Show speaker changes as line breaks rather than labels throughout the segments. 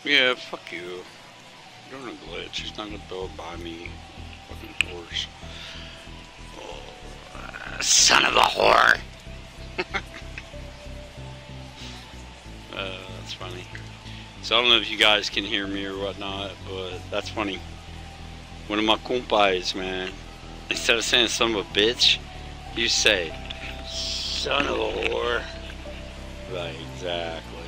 Yeah, fuck you. You're a glitch. He's not gonna throw it by me. Fucking horse. Oh, son of a whore. That's funny. So I don't know if you guys can hear me or whatnot, but that's funny. One of my kumpais, man, instead of saying son of a bitch, you say son of a whore. Right, exactly.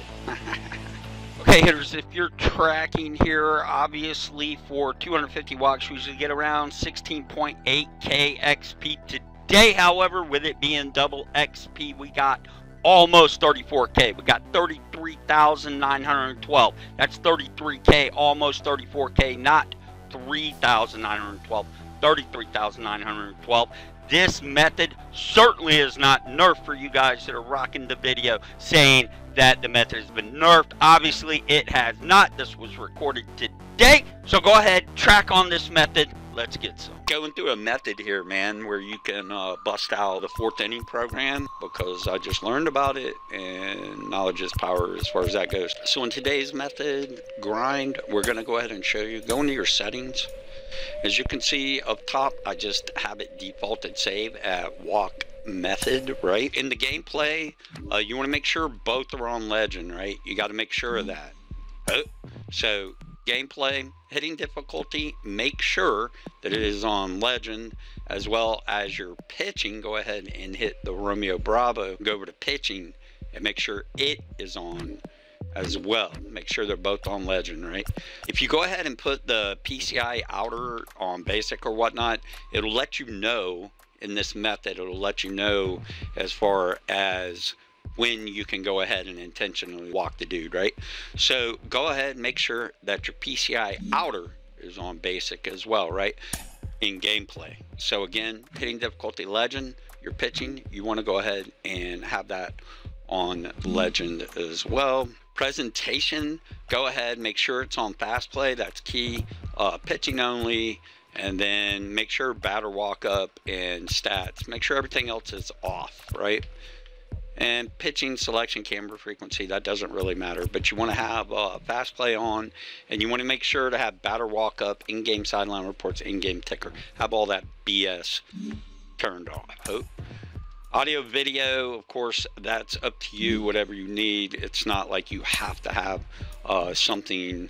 Okay, hitters, if you're tracking here, obviously for 250 watts, we usually get around 16.8k XP today. However, with it being double XP, we got almost 34k. We got 33,912. That's 33k, almost 34k, not 3,912, 33,912. This method certainly is not nerfed for you guys that are rocking the video saying that the method has been nerfed. Obviously, it has not. This was recorded today. So go ahead, track on this method. Let's get some. Going through a method here, man, where you can bust out the 4th inning program, because I just learned about it and knowledge is power as far as that goes. So in today's method, grind, we're going to go ahead and show you. Go into your settings. As you can see up top, I just have it defaulted save at walk method, right? In the gameplay, you want to make sure both are on legend, right? You got to make sure of that. So gameplay, hitting difficulty, make sure that it is on legend, as well as your pitching. Go ahead and hit the Romeo Bravo, go over to pitching and make sure it is on as well. Make sure they're both on legend, right? If you go ahead and put the PCI outer on basic or whatnot, it'll let you know in this method, it'll let you know as far as when you can go ahead and intentionally walk the dude, right? So go ahead and make sure that your PCI outer is on basic as well, right? In gameplay. So again, hitting difficulty legend, your pitching, you want to go ahead and have that on legend as well. Presentation, go ahead, make sure it's on fast play, that's key. Pitching only, and then make sure batter walk up and stats, make sure everything else is off, right? And pitching selection, camera frequency, that doesn't really matter, but you want to have fast play on, and you want to make sure to have batter walk up, in-game sideline reports, in-game ticker, have all that BS turned off. Audio video, of course, that's up to you, whatever you need. It's not like you have to have something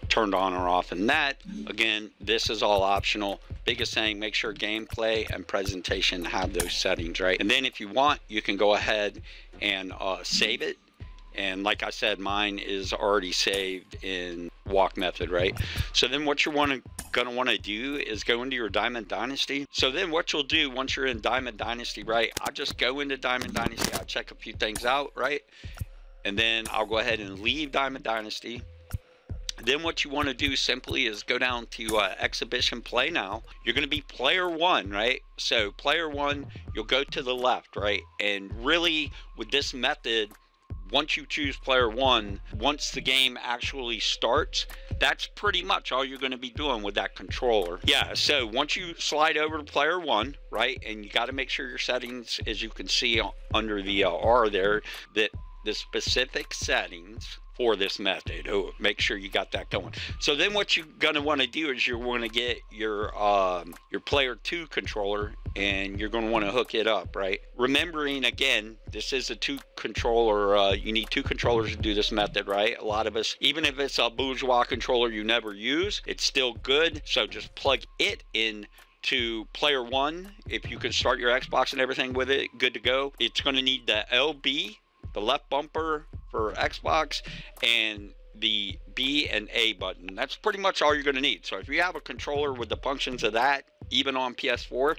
turned on or off. And that, again, this is all optional. Biggest thing, make sure gameplay and presentation have those settings, right? And then if you want, you can go ahead and save it. And like I said, mine is already saved in walk method, right? So then what you're gonna want to do is go into your Diamond Dynasty. So then what you'll do once you're in Diamond Dynasty, right? I'll just go into Diamond Dynasty, I'll check a few things out, right? And then I'll go ahead and leave Diamond Dynasty. Then what you want to do simply is go down to exhibition play now. You're going to be player 1, right? So player 1, you'll go to the left, right? And really with this method, once you choose player 1, once the game actually starts, that's pretty much all you're going to be doing with that controller. Yeah, so once you slide over to player 1, right, and you got to make sure your settings, as you can see under the R there, that the specific settings for this method, make sure you got that going. So then what you're going to want to do is you're going to get your player 2 controller, and you're going to want to hook it up, right? Remembering, again, this is a 2 controller, you need 2 controllers to do this method, right? A lot of us, even if it's a bourgeois controller you never use, it's still good. So just plug it in to player 1. If you can start your Xbox and everything with it, good to go. It's going to need the LB, the left bumper for Xbox, and the B and A button. That's pretty much all you're going to need. So if you have a controller with the functions of that, even on PS4,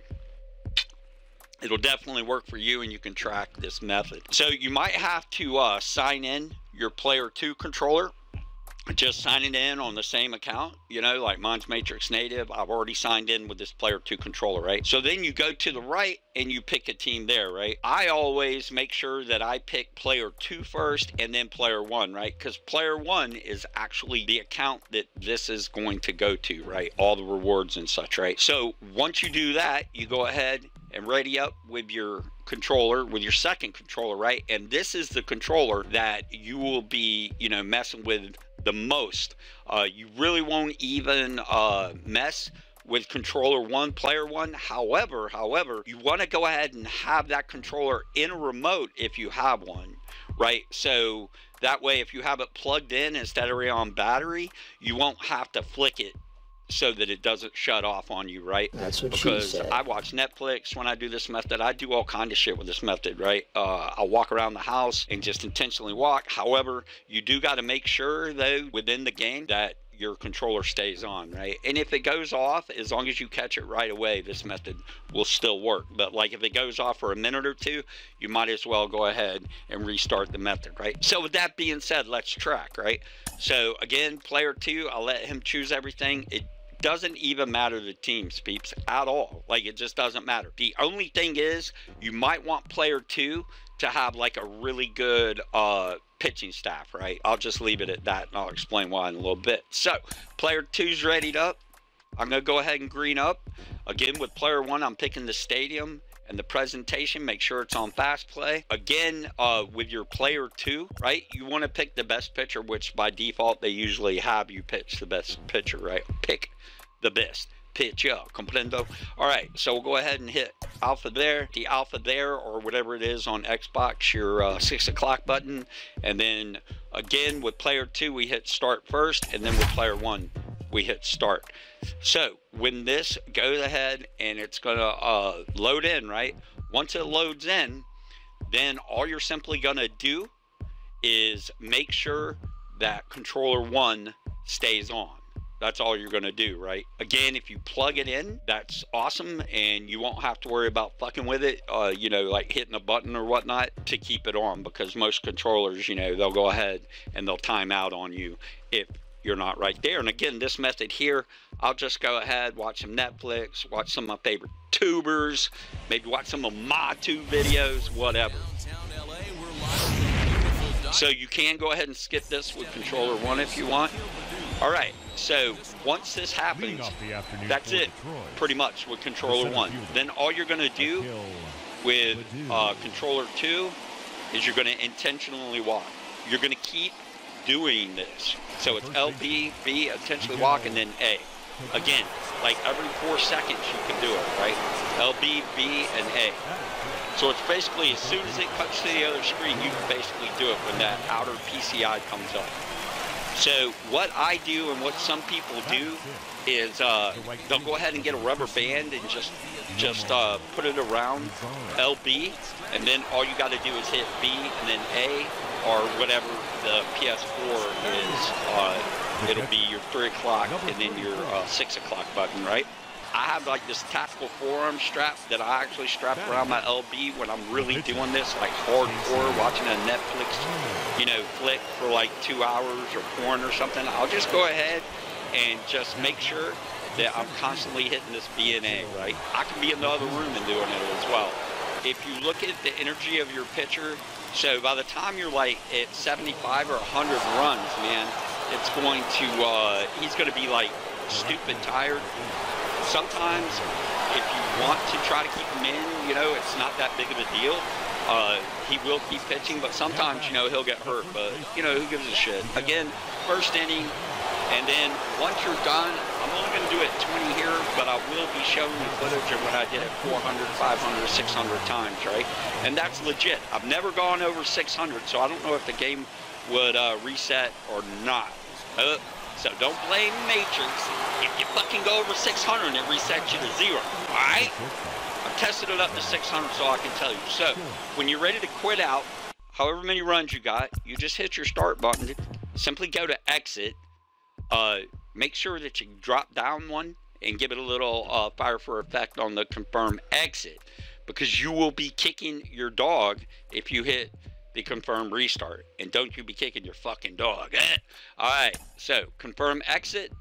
it'll definitely work for you, and you can track this method. So you might have to sign in your player 2 controller. Just signing in on the same account, you know, like mine's MatrixNative. I've already signed in with this player 2 controller, right? So then you go to the right and you pick a team there, right? I always make sure that I pick player 2 first and then player 1, right? Because player 1 is actually the account that this is going to go to, right? All the rewards and such, right? So once you do that, you go ahead and ready up with your controller, with your second controller, right? And this is the controller that you will be, you know, messing with the most. You really won't even mess with controller 1, player 1. However, you want to go ahead and have that controller in a remote if you have one, right? So that way, if you have it plugged in instead of on battery, you won't have to flick it so that it doesn't shut off on you, right?
That's what
because
she said.
I watch Netflix when I do this method. I do all kind of shit with this method, right? I'll walk around the house and just intentionally walk. However, you do got to make sure, though, within the game that your controller stays on, right? And if it goes off, as long as you catch it right away, this method will still work. But like if it goes off for a minute or two, you might as well go ahead and restart the method, right? So with that being said, let's track, right? So again, player 2, I'll let him choose everything. It doesn't even matter the teams, peeps, at all. Like, it just doesn't matter. The only thing is, you might want player 2 to have like a really good pitching staff, right? I'll just leave it at that, and I'll explain why in a little bit. So player 2's readied up. I'm gonna go ahead and green up. Again, with player 1, I'm picking the stadium and the presentation. Make sure it's on fast play. Again, with your player 2, right, you want to pick the best pitcher, which by default they usually have you pitch the best pitcher, right? Pick the best pitcher, comprendo? All right, so we'll go ahead and hit alpha there, the alpha there, or whatever it is on Xbox, your 6 o'clock button. And then again, with player 2, we hit start first, and then with player 1, we hit start. So when this goes ahead and it's gonna load in, right? Once it loads in, then all you're simply gonna do is make sure that controller 1 stays on. That's all you're gonna do, right? Again, if you plug it in, that's awesome, and you won't have to worry about fucking with it, you know, like hitting a button or whatnot to keep it on, because most controllers, you know, they'll go ahead and they'll time out on you if you're not right there. And again, this method here, I'll just go ahead, watch some Netflix, watch some of my favorite tubers, maybe watch some of my tube videos, whatever. So you can go ahead and skip this with controller 1 if you want. All right, so once this happens, that's it, pretty much, with controller 1. Then all you're gonna do with controller 2 is you're gonna intentionally walk. You're gonna keep doing this. So it's LB, B, intentionally walk, and then A. Again, like every 4 seconds you can do it, right? LB, B, and A. So it's basically, as soon as it cuts to the other screen, you can basically do it when that outer PCI comes up. So what I do and what some people do is they'll go ahead and get a rubber band and just put it around LB, and then all you got to do is hit B and then A, or whatever the PS4 is. It'll be your 3 o'clock and then your 6 o'clock button, right? I have like this tactical forearm strap that I actually strap around my LB when I'm really doing this, like hardcore, watching a Netflix, you know, flick for like 2 hours or porn or something. I'll just go ahead and just make sure that I'm constantly hitting this B and A, right? I can be in the other room and doing it as well. If you look at the energy of your pitcher, so by the time you're like at 75 or 100 runs, man, it's going to, he's going to be like stupid tired. Sometimes, if you want to try to keep him in, you know, it's not that big of a deal. He will keep pitching, but sometimes, you know, he'll get hurt. But, you know, who gives a shit? Again, first inning, and then once you're done, I'm only going to do it 20 here, but I will be showing you footage of what I did at 400, 500, 600 times, right? And that's legit. I've never gone over 600, so I don't know if the game would reset or not. So don't blame Matrix. If you fucking go over 600 and it resets you to 0, alright? I've tested it up to 600 so I can tell you. So, when you're ready to quit out, however many runs you got, you just hit your start button, simply go to exit, make sure that you drop down one and give it a little fire for effect on the confirm exit, because you will be kicking your dog if you hit the confirm restart, and don't you be kicking your fucking dog. Alright, so confirm exit,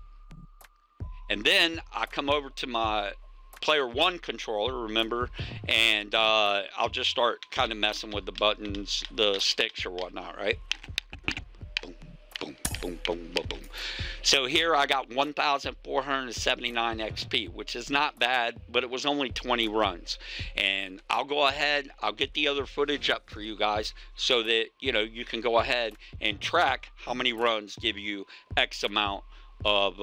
and then I come over to my player 1 controller, remember, and I'll just start kind of messing with the buttons, the sticks or whatnot, right? Boom, boom, boom, boom, boom, boom. So here I got 1,479 XP, which is not bad, but it was only 20 runs. And I'll go ahead, I'll get the other footage up for you guys so that, you know, you can go ahead and track how many runs give you X amount of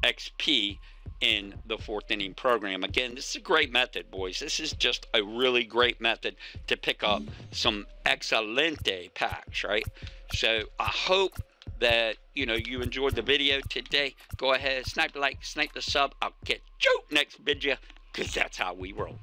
XP in the 4th inning program. Again, this is a great method, boys. This is just a really great method to pick up some excelente packs, right? So I hope that, you know, you enjoyed the video today. Go ahead, snipe the like, snipe the sub. I'll get you next video, because that's how we roll.